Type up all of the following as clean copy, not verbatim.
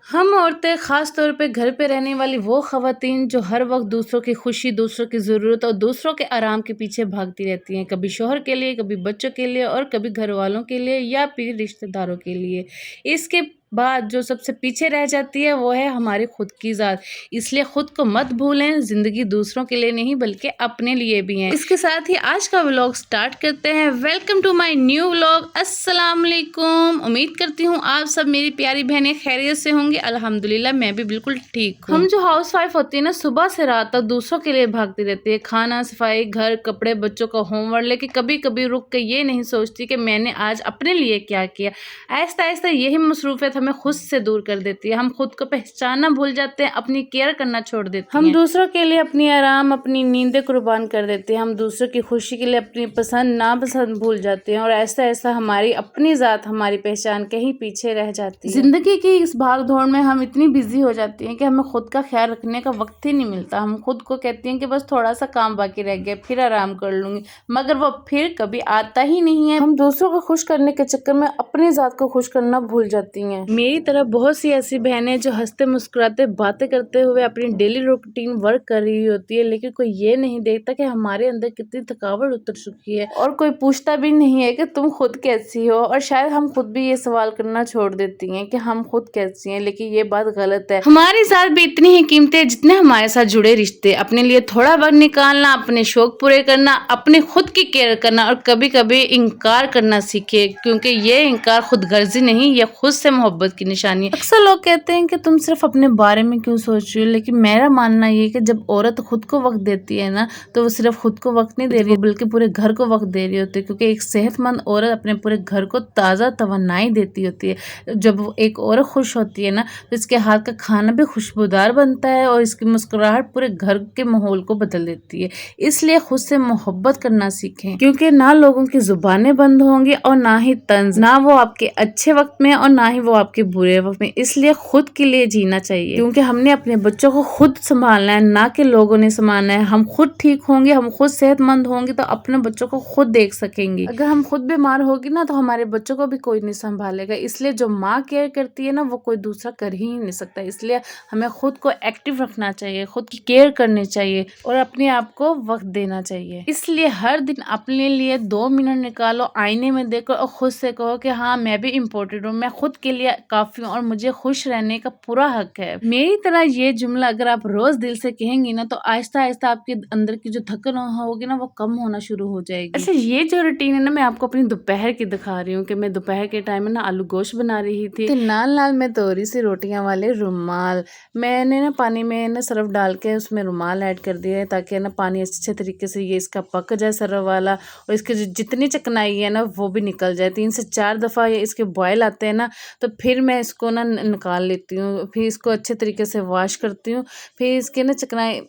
ہم عورتیں خاص طور پہ گھر پہ رہنے والی وہ خواتین جو ہر وقت دوسروں کی خوشی، دوسروں کی ضرورت اور دوسروں کے آرام کے پیچھے بھاگتی رہتی ہیں، کبھی شوہر کے لیے، کبھی بچوں کے لیے اور کبھی گھر والوں کے لیے یا پھر رشتہ داروں کے لیے۔ اس کے بعد جو سب سے پیچھے رہ جاتی ہے وہ ہے ہماری خود کی ذات۔ اس لیے خود کو مت بھولیں، زندگی دوسروں کے لیے نہیں بلکہ اپنے لیے بھی ہے۔ اس کے ساتھ ہی آج کا ولاگ سٹارٹ کرتے ہیں۔ Welcome to my new vlog. السلام علیکم، امید کرتی ہوں آپ سب میری پیاری بہنیں خیریت سے ہوں گی۔ الحمدللہ میں بھی بالکل ٹھیک ہوں۔ ہم جو ہاؤس وائف ہوتی ہے نا، صبح سے رات تک دوسروں کے لیے بھاگتی رہتی ہے، کھانا، صفائی، گھر، کپڑے، بچوں کا ہوم ورک، لیکن کبھی کبھی رک کے یہ نہیں سوچتی کہ میں نے آج اپنے لیے کیا کیا۔ آہستہ آہستہ یہی مصروفیت ہمیں خود سے دور کر دیتی ہے، ہم خود کو پہچاننا بھول جاتے ہیں، اپنی کیئر کرنا چھوڑ دیتے ہیں، ہم دوسروں کے لیے اپنی آرام، اپنی نیندیں قربان کر دیتے ہیں، ہم دوسروں کی خوشی کے لیے اپنی پسند ناپسند بھول جاتے ہیں اور آہستہ آہستہ ہماری اپنی ذات، ہماری پہچان کہیں پیچھے رہ جاتی ہے۔ زندگی کی اس بھاگ دوڑ میں ہم اتنی بزی ہو جاتی ہیں کہ ہمیں خود کا خیال رکھنے کا وقت ہی نہیں ملتا۔ ہم خود کو کہتی ہیں کہ بس تھوڑا سا کام باقی رہ گیا، پھر آرام کر لوں گی، مگر وہ پھر کبھی آتا ہی نہیں ہے۔ ہم دوسروں کو خوش کرنے کے چکر میں اپنی ذات کو خوش کرنا بھول جاتی ہیں۔ میری طرح بہت سی ایسی بہنیں جو ہنستے مسکراتے باتیں کرتے ہوئے اپنی ڈیلی روٹین ورک کر رہی ہوتی ہے، لیکن کوئی یہ نہیں دیکھتا کہ ہمارے اندر کتنی تھکاوٹ اتر چکی ہے، اور کوئی پوچھتا بھی نہیں ہے کہ تم خود کیسی ہو۔ اور شاید ہم خود بھی یہ سوال کرنا چھوڑ دیتی ہیں کہ ہم خود کیسی ہیں، لیکن یہ بات غلط ہے۔ ہمارے ساتھ بھی اتنی ہی قیمتی ہے جتنے ہمارے ساتھ جڑے رشتے۔ اپنے لیے تھوڑا وقت نکالنا، اپنے شوق پورے کرنا، اپنے خود کی کیئر کرنا اور کبھی کبھی انکار کرنا سیکھے، کیونکہ یہ انکار خود غرضی نہیں، یہ خود سے محبت کی نشانی ہے۔ اکثر لوگ کہتے ہیں کہ تم صرف اپنے بارے میں کیوں سوچ رہی ہو، لیکن میرا ماننا یہ ہے کہ جب عورت خود کو وقت دیتی ہے نا، تو وہ صرف خود کو وقت نہیں دے رہی بلکہ پورے گھر کو وقت دے رہی ہوتی ہے، کیونکہ ایک صحت مند عورت اپنے پورے گھر کو تازہ توانائی دیتی ہوتی ہے۔ جب ایک عورت خوش ہوتی ہے نا، تو اس کے ہاتھ کا کھانا بھی خوشبودار بنتا ہے اور اس کی مسکراہٹ پورے گھر کے ماحول کو بدل دیتی ہے۔ اس لیے خود سے محبت کرنا سیکھیں، کیونکہ نہ لوگوں کی زبانیں بند ہوں گی اور نہ ہی طنز، نہ وہ آپ کے اچھے وقت میں اور نہ ہی وہ آپ کے برے وقت میں۔ اس لیے خود کے لیے جینا چاہیے، کیونکہ ہم نے اپنے بچوں کو خود سنبھالنا ہے، نہ کہ لوگوں نے سنبھالنا ہے۔ ہم خود ٹھیک ہوں گے، ہم خود صحت مند ہوں گے تو اپنے بچوں کو خود دیکھ سکیں گے۔ اگر ہم خود بیمار ہوگی نا تو ہمارے بچوں کو بھی کوئی نہیں سنبھالے گا۔ اس لیے جو ماں کیئر کرتی ہے نا، وہ کوئی دوسرا کر ہی نہیں سکتا۔ اس لیے ہمیں خود کو ایکٹیو رکھنا چاہیے، خود کی کیئر کرنی چاہیے اور اپنے آپ کو وقت دینا چاہیے۔ اس لیے ہر دن اپنے لیے 2 منٹ نکالو، آئینے میں دیکھو اور خود سے کہو کہ ہاں میں بھی امپورٹنٹ ہوں، میں خود کے لیے کافی ہوں اور مجھے خوش رہنے کا پورا حق ہے۔ میری طرح یہ جملہ اگر آپ روز دل سے کہیں گی نا، تو آہستہ آہستہ آپ کے اندر کی جو تھکن ہوگی نا، وہ کم ہونا شروع ہو جائے گی۔ اچھا، یہ جو روٹین ہے نا، میں آپ کو اپنی دوپہر کی دکھا رہی ہوں کہ میں دوپہر کے ٹائم میں نا آلو گوشت بنا رہی تھی، نال میں توری سی روٹیاں والے رومال، میں نے نا پانی میں نا سرف ڈال کے اس میں رومال ایڈ کر دیا ہے تاکہ نا پانی اچھے طریقے سے یہ اس کا پک جائے سرف والا، اور اس کی جتنی چکنائی ہے نا وہ بھی نکل جائے۔ 3 سے 4 دفعہ یہ اس کے بوائل آتے ہیں نا، تو پھر میں اس کو نا نکال لیتی ہوں، پھر اس کو اچھے طریقے سے واش کرتی ہوں، پھر اس کے نا چکنائی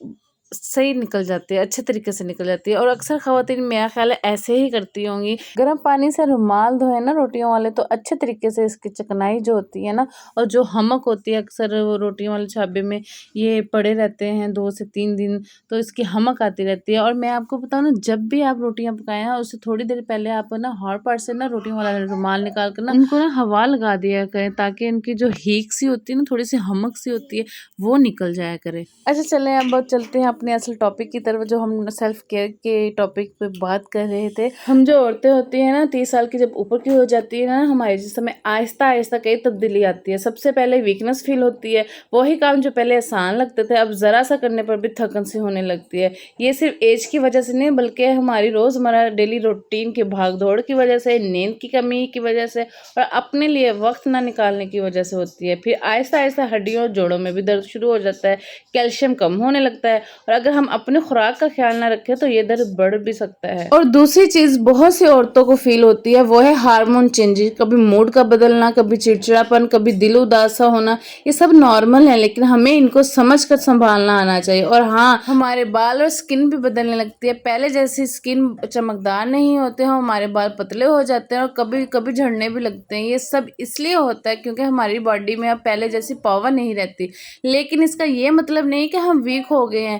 صحیح نکل جاتی ہے، اچھے طریقے سے نکل جاتی ہے۔ اور اکثر خواتین میرا خیال ہے ایسے ہی کرتی ہوں گی۔ گرم پانی سے رومال دھوئے نا روٹیوں والے، تو اچھے طریقے سے اس کی چکنائی جو ہوتی ہے نا، اور جو ہمک ہوتی ہے، اکثر وہ روٹیوں والے چھابے میں یہ پڑے رہتے ہیں 2 سے 3 دن، تو اس کی ہمک آتی رہتی ہے۔ اور میں آپ کو بتاؤں نا، جب بھی آپ روٹیاں پکائیں نا، اس سے تھوڑی دیر پہلے آپ نا ہاٹ پاٹ سے نا روٹیوں والا رومال نکال کر نا ان کو نا ہوا لگا دیا کریں، تاکہ ان کی جو ہیک سی ہوتی ہے نا، تھوڑی سی ہمک سی ہوتی ہے، وہ نکل جایا کرے۔ اچھا چلیں اب چلتے ہیں اپنے اصل ٹاپک کی طرف، جو ہم سیلف کیئر کے ٹاپک پہ بات کر رہے تھے۔ ہم جو عورتیں ہوتی ہیں نا، 30 سال کی جب اوپر کی ہو جاتی ہے نا، ہمارے جسم میں آہستہ آہستہ کئی تبدیلی آتی ہے۔ سب سے پہلے ویکنس فیل ہوتی ہے، وہی کام جو پہلے آسان لگتے تھے اب ذرا سا کرنے پر بھی تھکن سی ہونے لگتی ہے۔ یہ صرف ایج کی وجہ سے نہیں، بلکہ ہماری روزمرہ ڈیلی روٹین کی بھاگ دوڑ کی وجہ سے، نیند کی کمی کی وجہ سے اور اپنے لیے وقت نہ نکالنے کی وجہ سے ہوتی ہے۔ پھر آہستہ آہستہ ہڈیوں اور جوڑوں میں بھی درد شروع ہو جاتا ہے، کیلشیم کم ہونے لگتا ہے، اور اگر ہم اپنے خوراک کا خیال نہ رکھیں تو یہ درد بڑھ بھی سکتا ہے۔ اور دوسری چیز بہت سی عورتوں کو فیل ہوتی ہے، وہ ہے ہارمون چینجز، کبھی موڈ کا بدلنا، کبھی چڑچڑاپن، کبھی دل اداس ہونا۔ یہ سب نارمل ہے، لیکن ہمیں ان کو سمجھ کر سنبھالنا آنا چاہیے۔ اور ہاں، ہمارے بال اور سکن بھی بدلنے لگتی ہے، پہلے جیسی سکن چمکدار نہیں ہوتے ہیں، ہمارے بال پتلے ہو جاتے ہیں اور کبھی کبھی جھڑنے بھی لگتے ہیں۔ یہ سب اس لیے ہوتا ہے کیونکہ ہماری باڈی میں اب پہلے جیسی پاور نہیں رہتی، لیکن اس کا یہ مطلب نہیں کہ ہم ویک ہو گئے ہیں۔